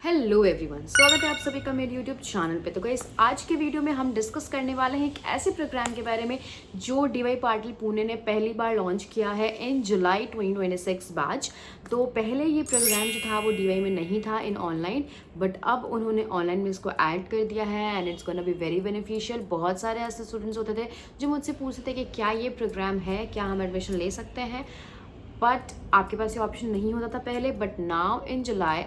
Hello everyone, स्वागत है आप सभी का मेरे यूट्यूब चैनल पे। तो गाइस, आज के वीडियो में हम डिस्कस करने वाले हैं एक ऐसे प्रोग्राम के बारे में जो डीवाई पाटिल पुणे ने पहली बार लॉन्च किया है इन जुलाई 2026 बैच। तो पहले ये प्रोग्राम जो था वो डीवाई में नहीं था इन ऑनलाइन, बट अब उन्होंने ऑनलाइन में इसको ऐड कर दिया है and it's gonna be very beneficial. बहुत सारे ऐसे स्टूडेंट्स होते थे जो मुझसे पूछते थे कि क्या ये प्रोग्राम है, क्या हम एडमिशन ले सकते हैं, बट आपके पास ये ऑप्शन नहीं होता था पहले। But now in July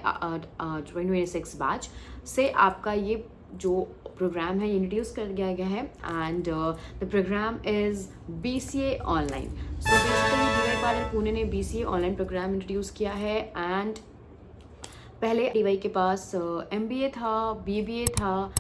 2026 batch से आपका ये जो प्रोग्राम है ये इंट्रोड्यूस कर दिया गया है and the program is BCA online. So basically DY Patil Pune ने BCA ऑनलाइन प्रोग्राम इंट्रोड्यूस किया है एंड पहले डीवाई के पास MBA था, BBA था,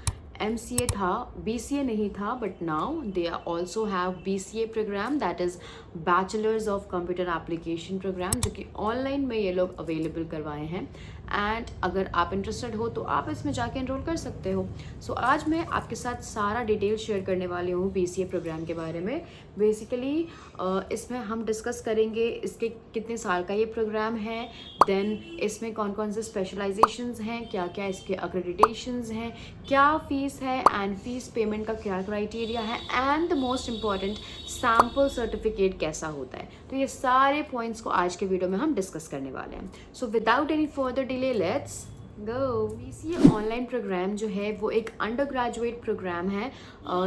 MCA था, BCA नहीं था, but now they also have BCA program, that is bachelor's of computer application program, जो कि ऑनलाइन में ये लोग अवेलेबल करवाए हैं। एंड अगर आप इंटरेस्टेड हो तो आप इसमें जाके एनरोल कर सकते हो। सो आज मैं आपके साथ सारा डिटेल शेयर करने वाली हूँ BCA प्रोग्राम के बारे में। बेसिकली इसमें हम डिस्कस करेंगे इसके कितने साल का ये प्रोग्राम है, देन इसमें कौन कौन से स्पेशलाइजेशंस हैं, क्या क्या इसके अक्रेडिटेशंस हैं, क्या फ़ीस है एंड फीस पेमेंट का क्या क्राइटेरिया है, and the most important sample certificate कैसा होता है। तो ये सारे पॉइंट्स को आज के वीडियो में हम डिस्कस करने वाले हैं। So without any further delay let's go. BCA online program जो है वो एक अंडर ग्रेजुएट प्रोग्राम है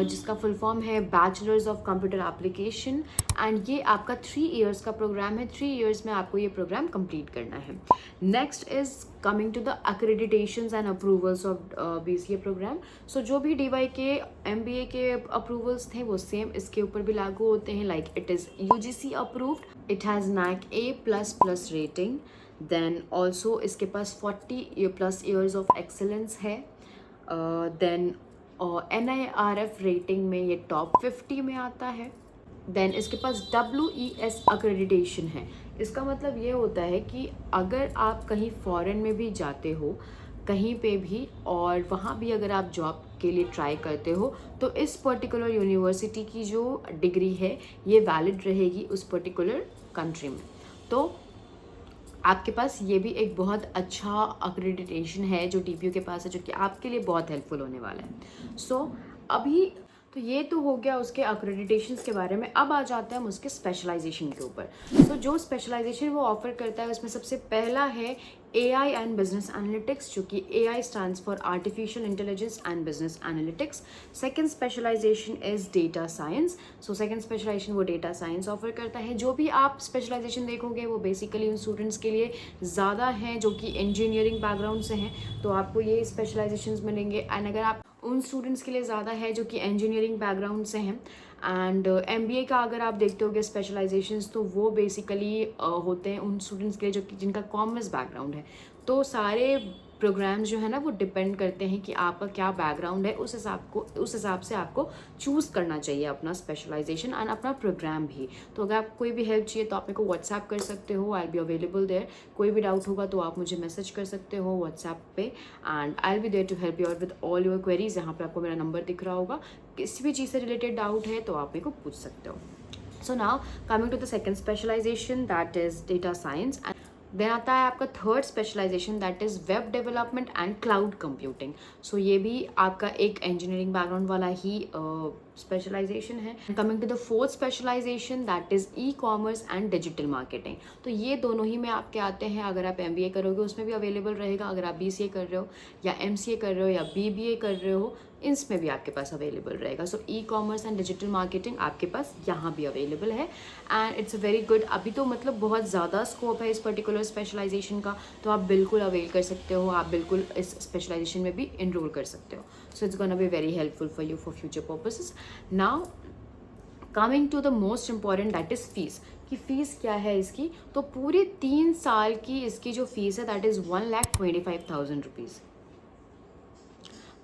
जिसका फुल फॉर्म है bachelor's of computer application and ये आपका 3 इयर्स का प्रोग्राम है। 3 इयर्स में आपको ये प्रोग्राम कंप्लीट करना है। Next is coming to the accreditations and approvals of BCA program. So जो भी DY के MBA के अप्रूवल्स थे वो सेम इसके ऊपर भी लागू होते हैं। Like it is UGC approved, it has NAAC A++ rating, then also इसके पास 40+ ईयर्स ऑफ एक्सेलेंस है, देन NIRF रेटिंग में ये टॉप 50 में आता है, देन इसके पास WES अक्रेडिटेशन है। इसका मतलब ये होता है कि अगर आप कहीं फॉरेन में भी जाते हो कहीं पे भी और वहाँ भी अगर आप जॉब के लिए ट्राई करते हो तो इस पर्टिकुलर यूनिवर्सिटी की जो डिग्री है ये वैलिड रहेगी उस पर्टिकुलर कंट्री में। तो आपके पास ये भी एक बहुत अच्छा अक्रेडिटेशन है जो TPU के पास है, जो कि आपके लिए बहुत हेल्पफुल होने वाला है। सो अभी तो ये तो हो गया उसके अक्रेडिटेशंस के बारे में। अब आ जाते हैं हम उसके स्पेशलाइजेशन के ऊपर। सो जो स्पेशलाइजेशन वो ऑफर करता है उसमें सबसे पहला है AI एंड बिजनेस एनालिटिक्स, जो कि AI stands for artificial intelligence and business analytics. Second specialization is data science. So second specialization वो डेटा साइंस ऑफर करता है। जो भी आप स्पेशलाइजेशन देखोगे वो बेसिकली उन स्टूडेंट्स के लिए ज़्यादा हैं जो कि इंजीनियरिंग बैकग्राउंड से हैं, तो आपको ये स्पेशलाइजेशंस मिलेंगे। एंड अगर आप उन स्टूडेंट्स के लिए ज़्यादा है जो कि इंजीनियरिंग बैकग्राउंड से हैं एंड MBA का अगर आप देखते होगे स्पेशलाइजेशंस तो वो बेसिकली होते हैं उन स्टूडेंट्स के लिए जो कि जिनका कॉमर्स बैकग्राउंड है। तो सारे प्रोग्राम्स जो है ना वो डिपेंड करते हैं कि आपका क्या बैकग्राउंड है, उस हिसाब से आपको चूज़ करना चाहिए अपना स्पेशलाइजेशन एंड अपना प्रोग्राम भी। तो अगर आपको कोई भी हेल्प चाहिए तो आप मेरे को व्हाट्सएप कर सकते हो, I will be available there. कोई भी डाउट होगा तो आप मुझे मैसेज कर सकते हो व्हाट्सएप पे and I will be there to help you out with all your queries. यहाँ पे आपको मेरा नंबर दिख रहा होगा, किसी भी चीज़ से रिलेटेड डाउट है तो आप मेरे को पूछ सकते हो। So now coming to the second specialization that is data science. Then आता है आपका third specialization that is web development and cloud computing. So ये भी आपका एक इंजीनियरिंग बैकग्राउंड वाला ही स्पेशलाइजेशन है। Coming to the fourth specialization that is e-commerce and digital marketing. तो ये दोनों ही में आपके आते हैं। अगर आप MBA करोगे उसमें भी अवेलेबल रहेगा, अगर आप BCA कर रहे हो या MCA कर रहे हो या BBA कर रहे हो इसमें भी आपके पास अवेलेबल रहेगा। सो ई-कॉमर्स एंड डिजिटल मार्केटिंग आपके पास यहाँ भी अवेलेबल है एंड इट्स वेरी गुड। अभी तो मतलब बहुत ज़्यादा स्कोप है इस पर्टिकुलर स्पेशलाइजेशन का, तो आप बिल्कुल अवेल कर सकते हो, आप बिल्कुल इस स्पेशलाइजेशन में भी इनरोल कर सकते हो। So it's gonna be very helpful for you for future purposes. Now coming to the most important that is fees. कि फ़ीस क्या है इसकी, तो पूरे 3 साल की इसकी जो फीस है दैट इज़ 1,25,000 रुपीज़।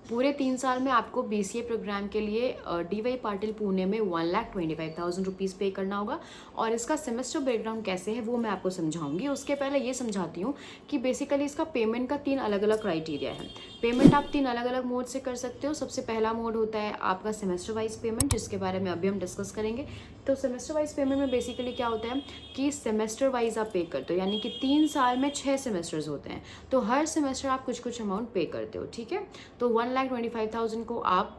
पूरे 3 साल में आपको BCA प्रोग्राम के लिए DY पाटिल पुणे में 1,25,000 रुपीज़ पे करना होगा। और इसका सेमेस्टर ब्रेकडाउन कैसे है वो मैं आपको समझाऊंगी। उसके पहले ये समझाती हूँ कि बेसिकली इसका पेमेंट का 3 अलग अलग क्राइटेरिया है। पेमेंट आप 3 अलग अलग मोड से कर सकते हो। सबसे पहला मोड होता है आपका सेमेस्टर वाइज पेमेंट, जिसके बारे में अभी हम डिस्कस करेंगे। तो सेमेस्टर वाइज पेमेंट में बेसिकली क्या होता है कि सेमेस्टर वाइज आप पे करते हो, यानी कि 3 साल में 6 सेमेस्टर्स होते हैं, तो हर सेमेस्टर आप कुछ कुछ अमाउंट पे करते हो, ठीक है। तो 1,25,000 को आप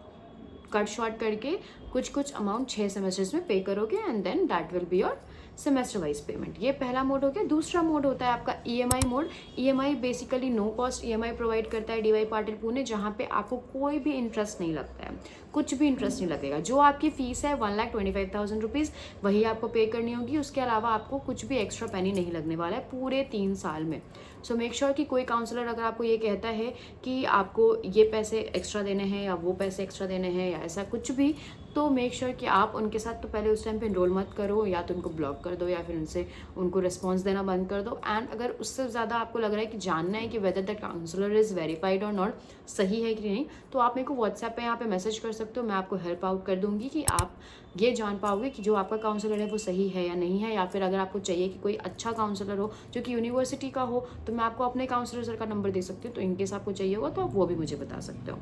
कट शॉर्ट करके कुछ कुछ अमाउंट 6 सेमेस्टर्स में पे करोगे and then that will be your semester wise payment. ये पहला मोड हो गया। दूसरा मोड होता है आपका EMI mode. EMI basically no cost EMI provide करता है डीवाई पाटिल पुणे, जहाँ पे आपको कोई भी इंटरेस्ट नहीं लगता है, कुछ भी इंटरेस्ट नहीं लगेगा। जो आपकी फीस है 1,25,000 रुपीज़ वही आपको पे करनी होगी। उसके अलावा आपको कुछ भी एक्स्ट्रा पैनी नहीं लगने वाला है पूरे 3 साल में। सो मेक श्योर कि कोई काउंसलर अगर आपको ये कहता है कि आपको ये पैसे एक्स्ट्रा देने हैं या वो पैसे एक्स्ट्रा देने हैं या ऐसा कुछ भी, तो मेक श्योर कि आप उनके साथ तो पहले उस टाइम पे इनरोल मत करो, या तो उनको ब्लॉक कर दो या फिर उनको रिस्पॉन्स देना बंद कर दो। एंड अगर उससे ज़्यादा आपको लग रहा है कि जानना है कि whether that counsellor is verified और नॉट, सही है कि नहीं, तो आप मेरे को व्हाट्सएप पे यहाँ पे मैसेज कर सकते हो। मैं आपको हेल्प आउट कर दूंगी कि आप ये जान पाओगे कि जो आपका काउंसलर है वो सही है या नहीं है। या फिर अगर आपको चाहिए कि कोई अच्छा काउंसलर हो जो कि यूनिवर्सिटी का हो, तो मैं आपको अपने काउंसलर सर का नंबर दे सकती हूँ। तो इनकेस आपको चाहिए होगा तो आप वो भी मुझे बता सकते हो,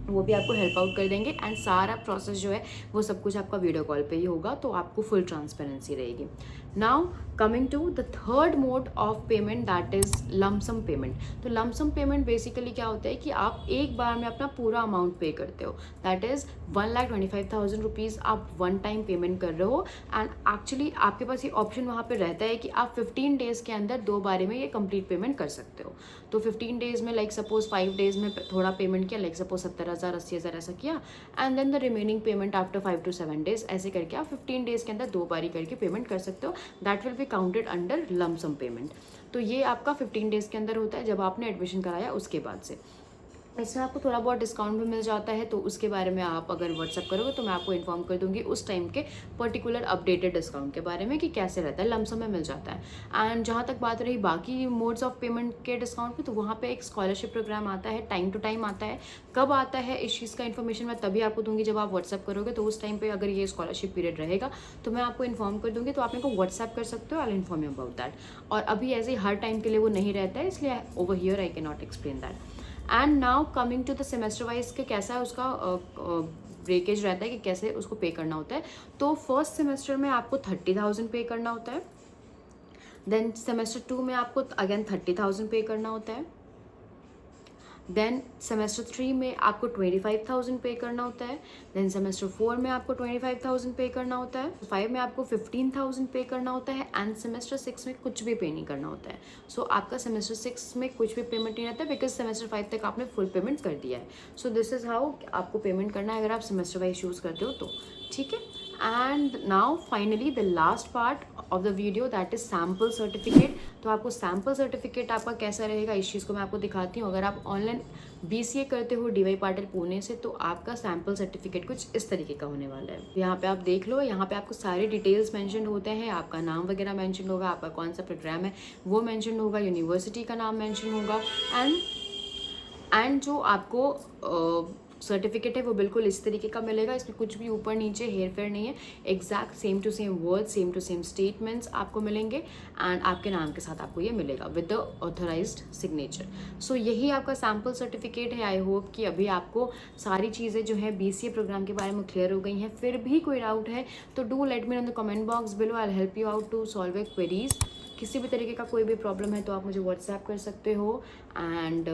वो भी आपको हेल्प आउट कर देंगे। एंड सारा प्रोसेस जो है वो सब कुछ आपका वीडियो कॉल पे ही होगा, तो आपको फुल ट्रांसपेरेंसी रहेगी। Now coming to the third mode of payment, that is lump sum payment. तो लमसम पेमेंट बेसिकली क्या होता है कि आप एक बार में अपना पूरा अमाउंट पे करते हो, दैट इज 1,25,000 रुपीज़ आप वन टाइम पेमेंट कर रहे हो। एंड एक्चुअली आपके पास ये ऑप्शन वहाँ पे रहता है कि आप 15 डेज़ के अंदर 2 बारे में ये कंप्लीट पेमेंट कर सकते हो। तो 15 डेज़ में लाइक सपोज 5 डेज़ में थोड़ा पेमेंट किया, लाइक सपोज 70,000 80,000 ऐसा किया, and then the remaining payment after 5 to 7 days, ऐसे करके आप 15 डेज़ के अंदर 2 बारी करके पेमेंट कर सकते हो। That will be counted under lump sum payment. तो ये आपका 15 डेज़ के अंदर होता है जब आपने एडमिशन कराया उसके बाद से। इसमें आपको थोड़ा बहुत डिस्काउंट भी मिल जाता है, तो उसके बारे में आप अगर व्हाट्सअप करोगे तो मैं आपको इन्फॉर्म कर दूंगी उस टाइम के पर्टिकुलर अपडेटेड डिस्काउंट के बारे में कि कैसे रहता है, लमसम में मिल जाता है। एंड जहाँ तक बात रही बाकी मोड्स ऑफ पेमेंट के डिस्काउंट पे, तो वहाँ पे एक स्कॉलरशिप प्रोग्राम आता है, टाइम टू टाइम आता है। कब आता है इस चीज़ का इन्फॉर्मेशन मैं तभी आपको दूंगी जब आप व्हाट्सअप करोगे। तो उस टाइम पर अगर ये स्कॉलरशिप पीरियड रहेगा तो मैं आपको इन्फॉर्म कर दूंगी, तो आप मेरे को व्हाट्सएप कर सकते हो, I will inform you about that. और अभी ऐसे हर टाइम के लिए वो नहीं रहता है, इसलिए over here I can not explain that. And now coming to the semester wise के कैसा है उसका ब्रेकेज रहता है कि कैसे उसको पे करना होता है। तो फर्स्ट सेमेस्टर में आपको 30,000 पे करना होता है, देन सेमेस्टर 2 में आपको अगेन 30,000 पे करना होता है, देन सेमेस्टर 3 में आपको 25,000 पे करना होता है, देन सेमेस्टर 4 में आपको 25,000 पे करना होता है, 5 में आपको 15,000 पे करना होता है, एंड सेमेस्टर 6 में कुछ भी पे नहीं करना होता है। सो आपका सेमेस्टर 6 में कुछ भी पेमेंट नहीं रहता है, बिकॉज सेमेस्टर 5 तक आपने फुल पेमेंट कर दिया है। सो दिस इज हाउ आपको पेमेंट करना है अगर आप सेमेस्टर वाइज चूज करते हो तो, ठीक है। And now finally the last part of the video, that is sample certificate. तो आपको सैम्पल सर्टिफिकेट आपका कैसा रहेगा इस चीज़ को मैं आपको दिखाती हूँ। अगर आप ऑनलाइन BCA करते हो डीवाई पाटिल पुणे से, तो आपका सैम्पल सर्टिफिकेट कुछ इस तरीके का होने वाला है। यहाँ पे आप देख लो, यहाँ पे आपको सारे डिटेल्स मेंशन होते हैं, आपका नाम वगैरह मेंशन होगा, आपका कौन सा प्रोग्राम है वो मेंशन होगा, यूनिवर्सिटी का नाम मेंशन होगा, एंड जो आपको सर्टिफिकेट है वो बिल्कुल इस तरीके का मिलेगा। इसमें कुछ भी ऊपर नीचे हेर फेर नहीं है, exact same to same words, same to same statements आपको मिलेंगे, एंड आपके नाम के साथ आपको ये मिलेगा विद द ऑथराइज्ड सिग्नेचर। सो यही आपका सैम्पल सर्टिफिकेट है। आई होप कि अभी आपको सारी चीज़ें जो है BCA प्रोग्राम के बारे में क्लियर हो गई हैं। फिर भी कोई डाउट है तो do let me in the comment box below, I will help you out to solve your queries. किसी भी तरीके का कोई भी प्रॉब्लम है तो आप मुझे व्हाट्सएप कर सकते हो। एंड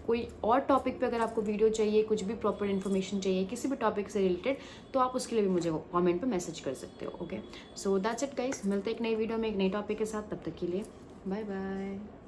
कोई और टॉपिक पे अगर आपको वीडियो चाहिए, कुछ भी प्रॉपर इन्फॉर्मेशन चाहिए किसी भी टॉपिक से रिलेटेड, तो आप उसके लिए भी मुझे कमेंट पे मैसेज कर सकते हो। Okay, so that's it guys, मिलते हैं एक नई वीडियो में एक नई टॉपिक के साथ। तब तक के लिए बाय बाय।